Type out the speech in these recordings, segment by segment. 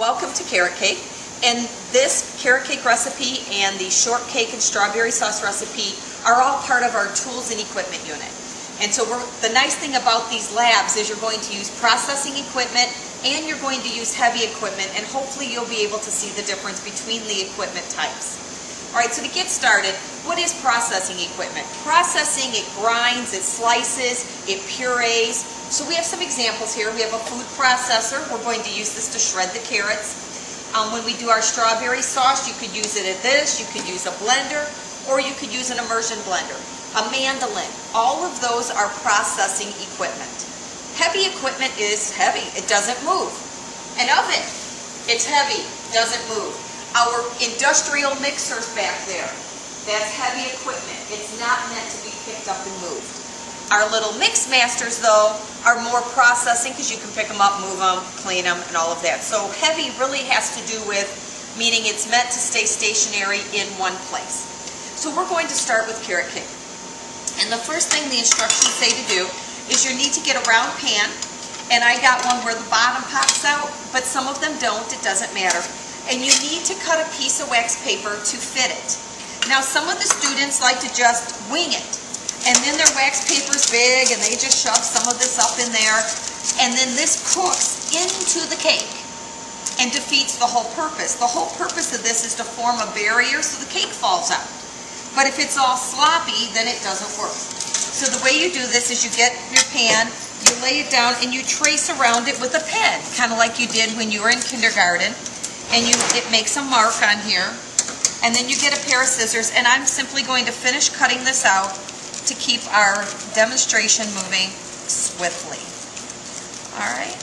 Welcome to Carrot Cake. And this carrot cake recipe and the shortcake and strawberry sauce recipe are all part of our tools and equipment unit. And so the nice thing about these labs is you're going to use processing equipment and you're going to use heavy equipment, and hopefully you'll be able to see the difference between the equipment types. Alright, so to get started, what is processing equipment? Processing, it grinds, it slices, it purees. So we have some examples here. We have a food processor. We're going to use this to shred the carrots. When we do our strawberry sauce, you could use it at this, you could use a blender, or you could use an immersion blender. A mandolin. All of those are processing equipment. Heavy equipment is heavy. It doesn't move. An oven, it's heavy, doesn't move. Our industrial mixers back there, that's heavy equipment. It's not meant to be picked up and moved. Our little mix masters, though, are more processing because you can pick them up, move them, clean them, and all of that. So heavy really has to do with, meaning it's meant to stay stationary in one place. So we're going to start with carrot cake. And the first thing the instructions say to do is you need to get a round pan. And I got one where the bottom pops out, but some of them don't. It doesn't matter. And you need to cut a piece of wax paper to fit it. Now, some of the students like to just wing it. And then their wax paper's big, and they just shove some of this up in there. And then this cooks into the cake and defeats the whole purpose. The whole purpose of this is to form a barrier so the cake falls out. But if it's all sloppy, then it doesn't work. So the way you do this is you get your pan, you lay it down, and you trace around it with a pen, kind of like you did when you were in kindergarten. And it makes a mark on here. And then you get a pair of scissors, and I'm simply going to finish cutting this out to keep our demonstration moving swiftly. All right.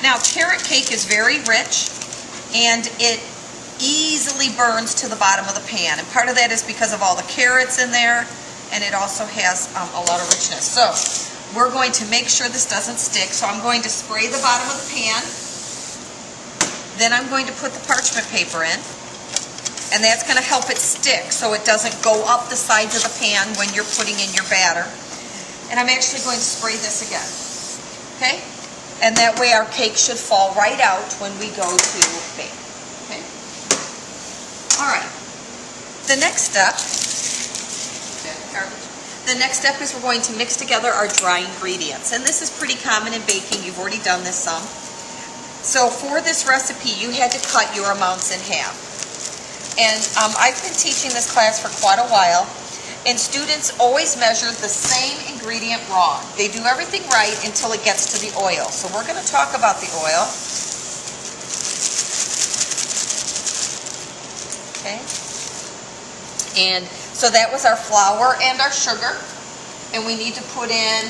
Now, carrot cake is very rich, and it easily burns to the bottom of the pan. And part of that is because of all the carrots in there, and it also has a lot of richness. So we're going to make sure this doesn't stick. So I'm going to spray the bottom of the pan. Then I'm going to put the parchment paper in. And that's going to help it stick so it doesn't go up the sides of the pan when you're putting in your batter. And I'm actually going to spray this again. Okay? And that way our cake should fall right out when we go to bake. Okay? Alright. The next step is we're going to mix together our dry ingredients. And this is pretty common in baking. You've already done this some. So for this recipe, you had to cut your amounts in half. And I've been teaching this class for quite a while, and students always measure the same ingredient wrong. They do everything right until it gets to the oil. So we're going to talk about the oil. Okay. And so that was our flour and our sugar. And we need to put in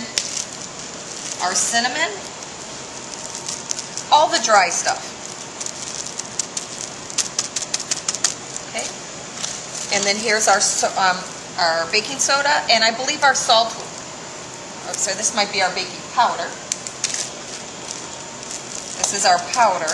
our cinnamon, all the dry stuff. And then here's our baking soda, and I believe our salt. Oh, so this might be our baking powder. This is our powder.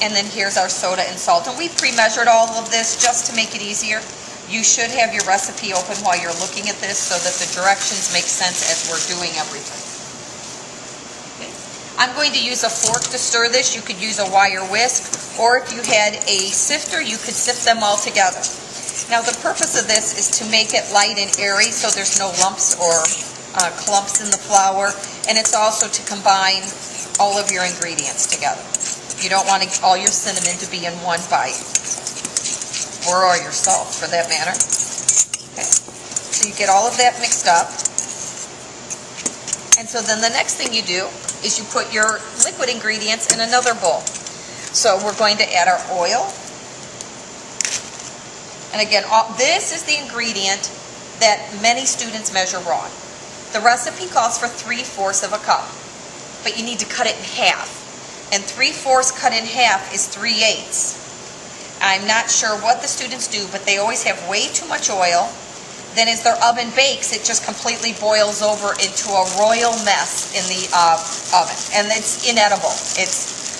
And then here's our soda and salt. And we pre-measured all of this just to make it easier. You should have your recipe open while you're looking at this so that the directions make sense as we're doing everything. I'm going to use a fork to stir this. You could use a wire whisk, or if you had a sifter, you could sift them all together. Now, the purpose of this is to make it light and airy so there's no lumps or clumps in the flour, and it's also to combine all of your ingredients together. You don't want all your cinnamon to be in one bite, or all your salt for that matter. Okay. So you get all of that mixed up. And so then the next thing you do is you put your liquid ingredients in another bowl. So we're going to add our oil. And again, this is the ingredient that many students measure wrong. The recipe calls for 3/4 of a cup, but you need to cut it in half. And 3/4 cut in half is 3/8. I'm not sure what the students do, but they always have way too much oil. Then as their oven bakes, it just completely boils over into a royal mess in the oven. And it's inedible.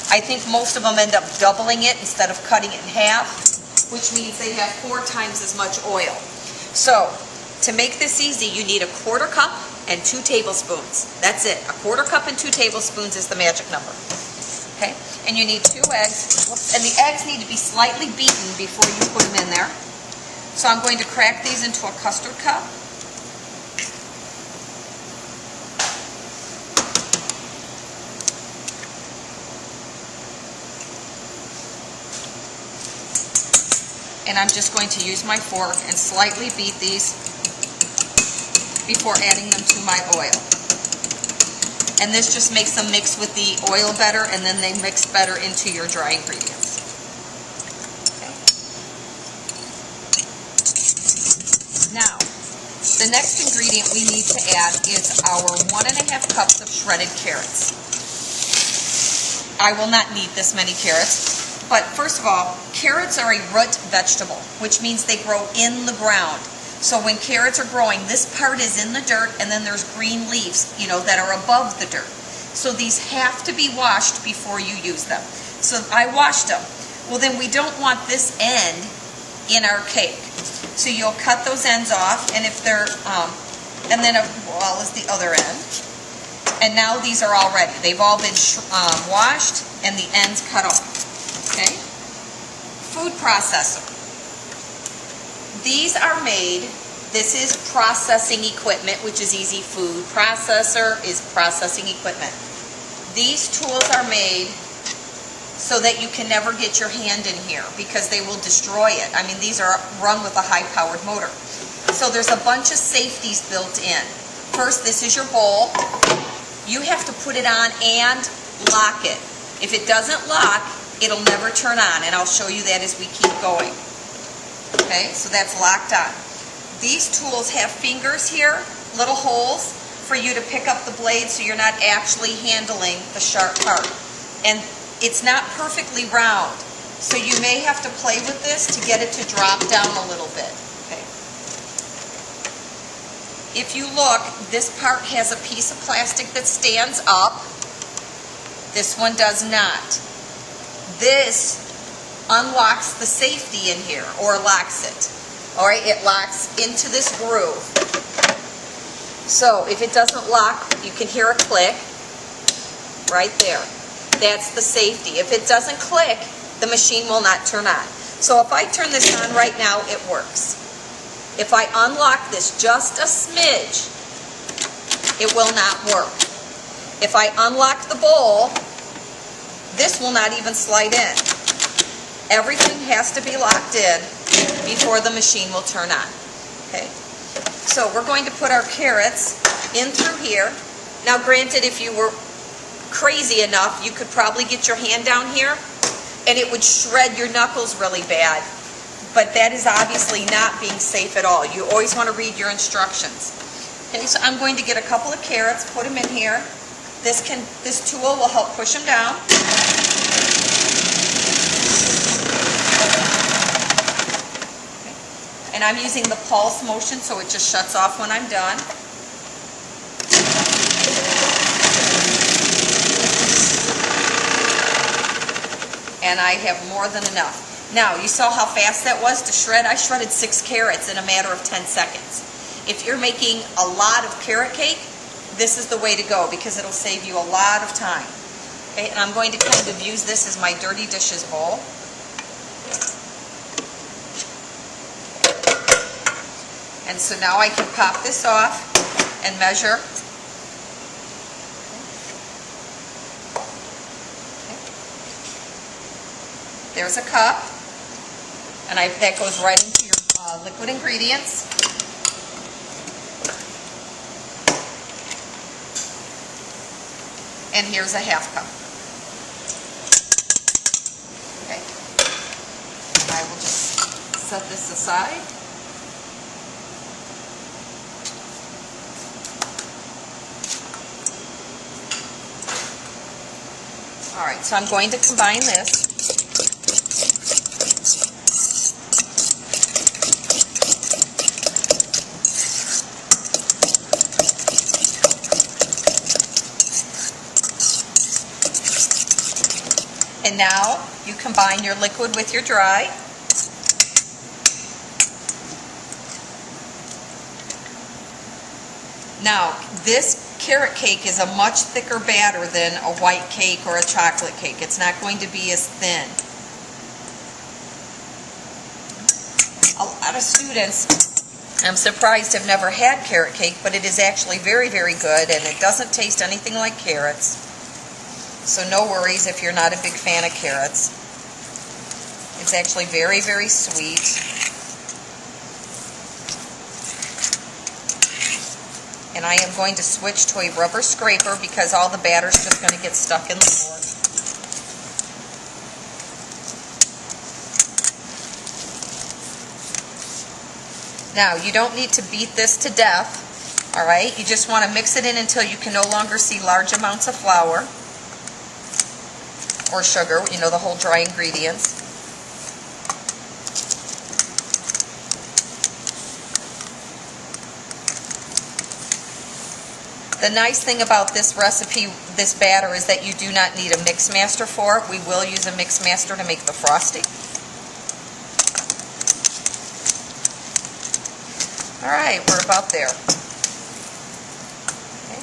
I think most of them end up doubling it instead of cutting it in half, which means they have 4 times as much oil. So to make this easy, you need a 1/4 cup and 2 tablespoons. That's it. A 1/4 cup and 2 tablespoons is the magic number. Okay? And you need 2 eggs. And the eggs need to be slightly beaten before you put them in there. So I'm going to crack these into a custard cup. And I'm just going to use my fork and slightly beat these before adding them to my oil. And this just makes them mix with the oil better, and then they mix better into your dry ingredients. Okay. Now, the next ingredient we need to add is our 1½ cups of shredded carrots. I will not need this many carrots, but first of all, carrots are a root vegetable, which means they grow in the ground. So when carrots are growing, this part is in the dirt, and then there's green leaves, that are above the dirt. So these have to be washed before you use them. So I washed them. Well, then we don't want this end in our cake. So you'll cut those ends off, and if they're, and then as well as the other end. And now these are all ready. They've all been washed, and the ends cut off. Okay? Food processor. These are made, this is processing equipment, which is easy. Food processor is processing equipment. These tools are made so that you can never get your hand in here because they will destroy it. I mean, these are run with a high-powered motor. So there's a bunch of safeties built in. First, this is your bowl. You have to put it on and lock it. If it doesn't lock, it'll never turn on, and I'll show you that as we keep going. Okay, so that's locked on. These tools have fingers here, little holes, for you to pick up the blade so you're not actually handling the sharp part. And it's not perfectly round, so you may have to play with this to get it to drop down a little bit. Okay. If you look, this part has a piece of plastic that stands up. This one does not. This unlocks the safety in here, or locks it. All right, it locks into this groove. So if it doesn't lock, you can hear a click right there. That's the safety. If it doesn't click, the machine will not turn on. So if I turn this on right now, it works. If I unlock this just a smidge, it will not work. If I unlock the bowl, this will not even slide in. Everything has to be locked in before the machine will turn on. Okay, so we're going to put our carrots in through here. Now granted, if you were crazy enough, you could probably get your hand down here and it would shred your knuckles really bad, but that is obviously not being safe at all. You always want to read your instructions. Okay, so I'm going to get a couple of carrots, put them in here. This tool will help push them down. And I'm using the pulse motion, so it just shuts off when I'm done. And I have more than enough. Now, you saw how fast that was to shred? I shredded 6 carrots in a matter of 10 seconds. If you're making a lot of carrot cake, this is the way to go because it'll save you a lot of time. Okay, and I'm going to kind of use this as my dirty dishes bowl. And so now I can pop this off and measure. Okay. There's a cup, and that goes right into your liquid ingredients. And here's a 1/2 cup. Okay. I will just set this aside. All right, so I'm going to combine this. And now you combine your liquid with your dry. Now, this carrot cake is a much thicker batter than a white cake or a chocolate cake. It's not going to be as thin. A lot of students, I'm surprised, have never had carrot cake, but it is actually very, very good, and it doesn't taste anything like carrots. So no worries if you're not a big fan of carrots. It's actually very, very sweet. And I am going to switch to a rubber scraper because all the batter's just going to get stuck in the board. Now, you don't need to beat this to death, all right? You just want to mix it in until you can no longer see large amounts of flour or sugar, you know, the whole dry ingredients. The nice thing about this recipe, this batter, is that you do not need a mix master for it. We will use a mix master to make the frosting. All right, we're about there. Okay.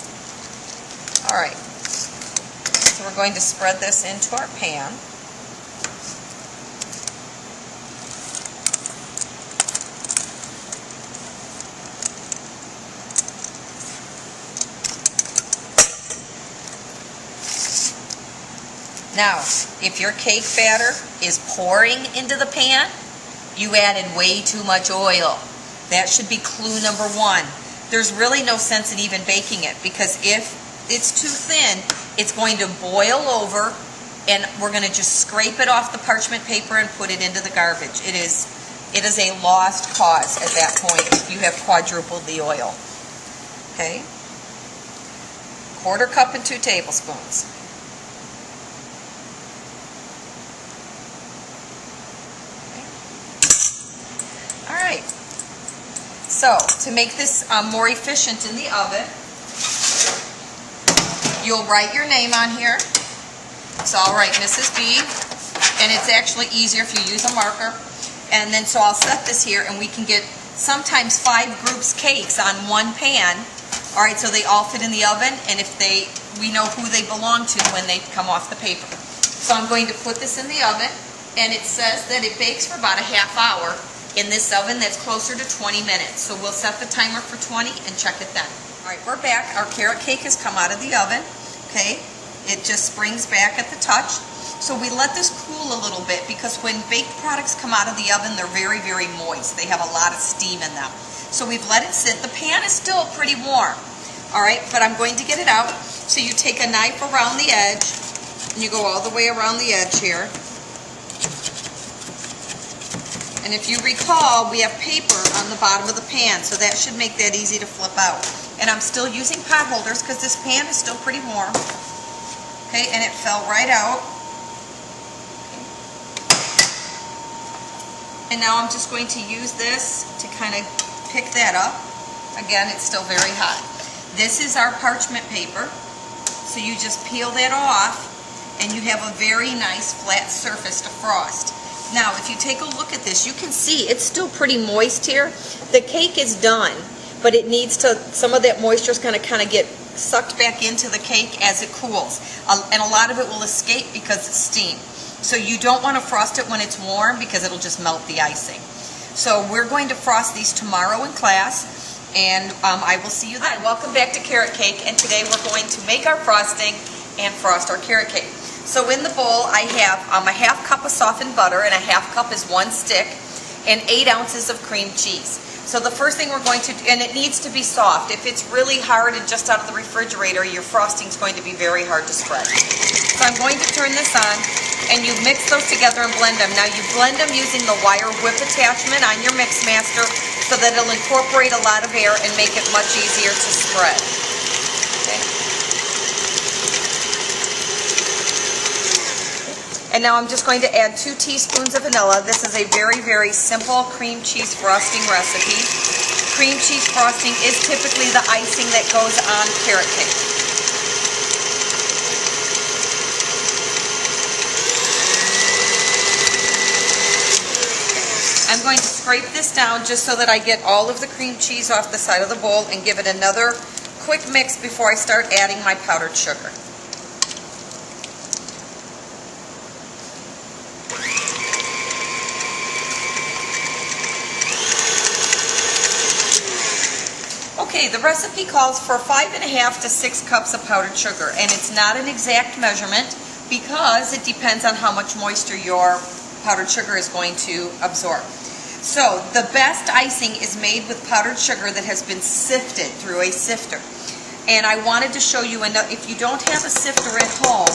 All right, so we're going to spread this into our pan. Now, if your cake batter is pouring into the pan, you added way too much oil. That should be clue number one. There's really no sense in even baking it, because if it's too thin, it's going to boil over, and we're going to just scrape it off the parchment paper and put it into the garbage. It is a lost cause at that point if you have quadrupled the oil. Okay? 1/4 cup and 2 tablespoons. So, to make this more efficient in the oven, you'll write your name on here. So I'll write Mrs. B, and it's actually easier if you use a marker. And then so I'll set this here, and we can get sometimes 5 groups cakes on one pan. All right, so they all fit in the oven, and we know who they belong to when they come off the paper. So I'm going to put this in the oven, and it says that it bakes for about a ½ hour. In this oven that's closer to 20 minutes. So we'll set the timer for 20 and check it then. All right, we're back. Our carrot cake has come out of the oven. Okay, it just springs back at the touch. So we let this cool a little bit, because when baked products come out of the oven, they're very, very moist. They have a lot of steam in them. So we've let it sit. The pan is still pretty warm. All right, but I'm going to get it out. So you take a knife around the edge, and you go all the way around the edge here. And if you recall, we have paper on the bottom of the pan, so that should make that easy to flip out. And I'm still using pot holders because this pan is still pretty warm. Okay, and it fell right out. Okay. And now I'm just going to use this to kind of pick that up. Again, it's still very hot. This is our parchment paper. So you just peel that off, and you have a very nice flat surface to frost. Now, if you take a look at this, you can see it's still pretty moist here. The cake is done, but it needs to, some of that moisture is going to kind of get sucked back into the cake as it cools. And a lot of it will escape because it's steam. So you don't want to frost it when it's warm, because it'll just melt the icing. So we're going to frost these tomorrow in class, and I will see you then. Hi, welcome back to Carrot Cake, and today we're going to make our frosting and frost our carrot cake. So in the bowl I have a ½ cup of softened butter, and a ½ cup is 1 stick, and 8 ounces of cream cheese. So the first thing we're going to do, and it needs to be soft. If it's really hard and just out of the refrigerator, your frosting is going to be very hard to spread. So I'm going to turn this on, and you mix those together and blend them. Now you blend them using the wire whip attachment on your Mix Master, so that it'll incorporate a lot of air and make it much easier to spread. Okay. And now I'm just going to add 2 teaspoons of vanilla. This is a very, very simple cream cheese frosting recipe. Cream cheese frosting is typically the icing that goes on carrot cake. I'm going to scrape this down just so that I get all of the cream cheese off the side of the bowl, and give it another quick mix before I start adding my powdered sugar. Okay, the recipe calls for 5.5 to 6 cups of powdered sugar, and it's not an exact measurement because it depends on how much moisture your powdered sugar is going to absorb. So the best icing is made with powdered sugar that has been sifted through a sifter. And I wanted to show you, if you don't have a sifter at home,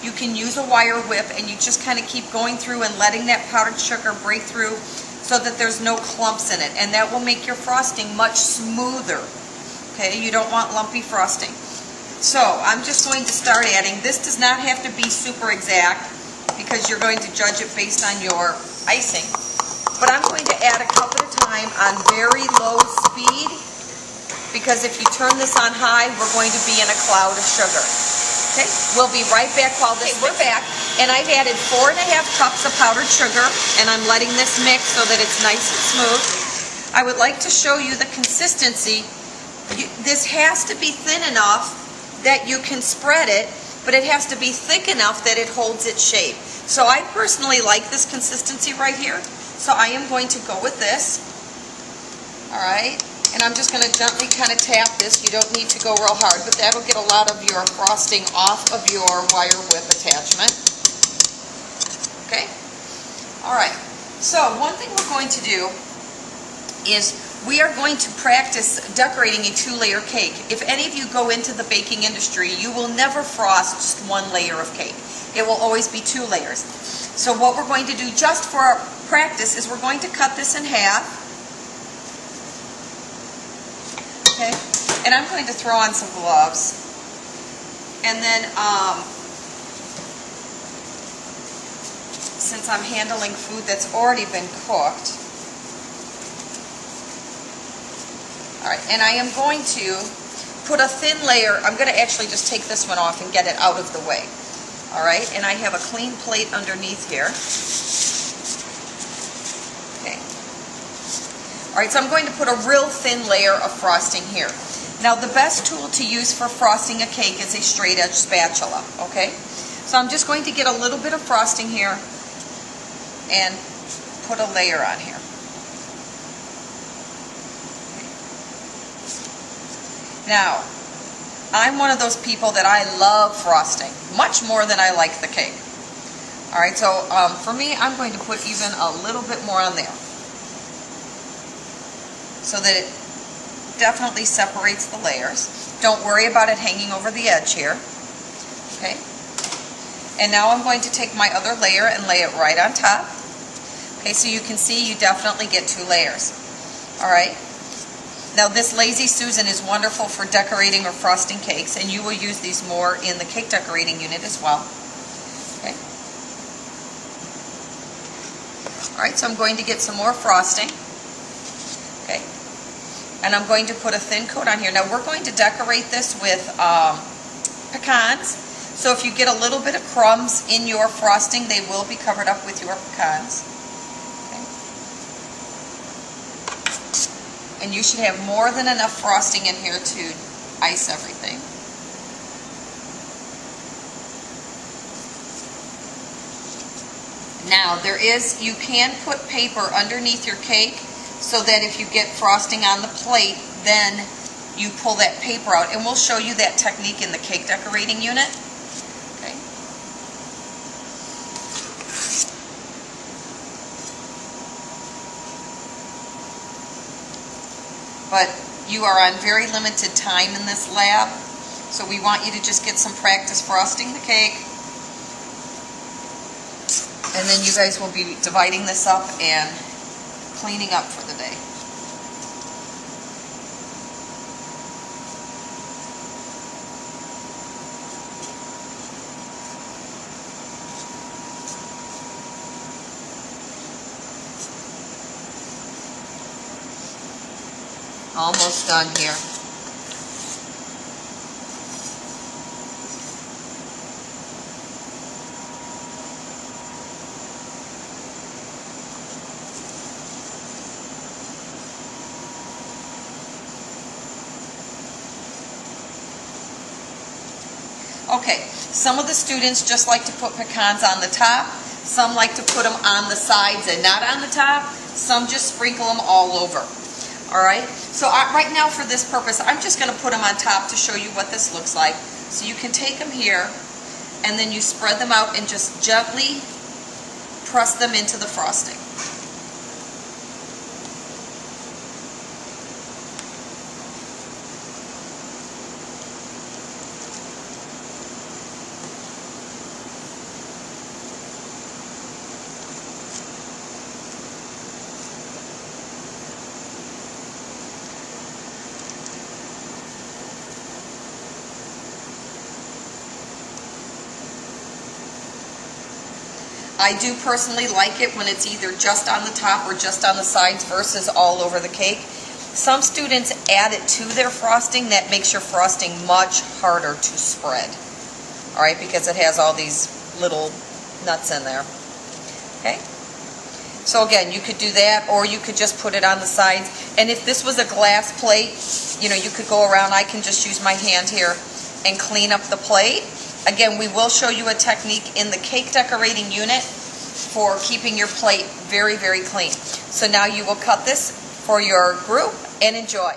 you can use a wire whip, and you just kind of keep going through and letting that powdered sugar break through so that there's no clumps in it, and that will make your frosting much smoother. Okay, you don't want lumpy frosting. So I'm just going to start adding. This does not have to be super exact because you're going to judge it based on your icing. But I'm going to add a cup at a time on very low speed, because if you turn this on high, we're going to be in a cloud of sugar. Okay, we'll be right back while this. Okay, we're back, and I've added 4.5 cups of powdered sugar, and I'm letting this mix so that it's nice and smooth. I would like to show you the consistency. This has to be thin enough that you can spread it, but it has to be thick enough that it holds its shape. So I personally like this consistency right here. So I am going to go with this. All right. And I'm just going to gently kind of tap this. You don't need to go real hard, but that'll get a lot of your frosting off of your wire whip attachment. Okay? All right. So one thing we're going to do is we are going to practice decorating a 2-layer cake. If any of you go into the baking industry, you will never frost just 1 layer of cake. It will always be 2 layers. So what we're going to do just for our practice is we're going to cut this in half. Okay, and I'm going to throw on some gloves. And then, since I'm handling food that's already been cooked, all right, and I am going to put a thin layer. I'm going to actually just take this one off and get it out of the way. All right, and I have a clean plate underneath here. Okay. All right, so I'm going to put a real thin layer of frosting here. Now, the best tool to use for frosting a cake is a straight edge spatula, okay? So I'm just going to get a little bit of frosting here and put a layer on here. Now, I'm one of those people that I love frosting, much more than I like the cake. All right, so for me, I'm going to put even a little bit more on there so that it definitely separates the layers. Don't worry about it hanging over the edge here. Okay, and now I'm going to take my other layer and lay it right on top. Okay, so you can see you definitely get 2 layers. All right. Now this Lazy Susan is wonderful for decorating or frosting cakes, and you will use these more in the cake decorating unit as well. Okay. All right, so I'm going to get some more frosting. Okay. And I'm going to put a thin coat on here. Now we're going to decorate this with pecans. So if you get a little bit of crumbs in your frosting, they will be covered up with your pecans. And you should have more than enough frosting in here to ice everything. Now, you can put paper underneath your cake so that if you get frosting on the plate, then you pull that paper out. And we'll show you that technique in the cake decorating unit. Okay. But you are on very limited time in this lab, so we want you to just get some practice frosting the cake. And then you guys will be dividing this up and cleaning up for the day. Almost done here. Okay, some of the students just like to put pecans on the top. Some like to put them on the sides and not on the top. Some just sprinkle them all over. All right, so right now for this purpose, I'm just going to put them on top to show you what this looks like. So you can take them here, and then you spread them out and just gently press them into the frosting. I do personally like it when it's either just on the top or just on the sides versus all over the cake. Some students add it to their frosting. That makes your frosting much harder to spread. All right, because it has all these little nuts in there. Okay? So again, you could do that, or you could just put it on the sides. And if this was a glass plate, you know, you could go around. I can just use my hand here and clean up the plate. Again, we will show you a technique in the cake decorating unit for keeping your plate very, very clean. So now you will cut this for your group and enjoy.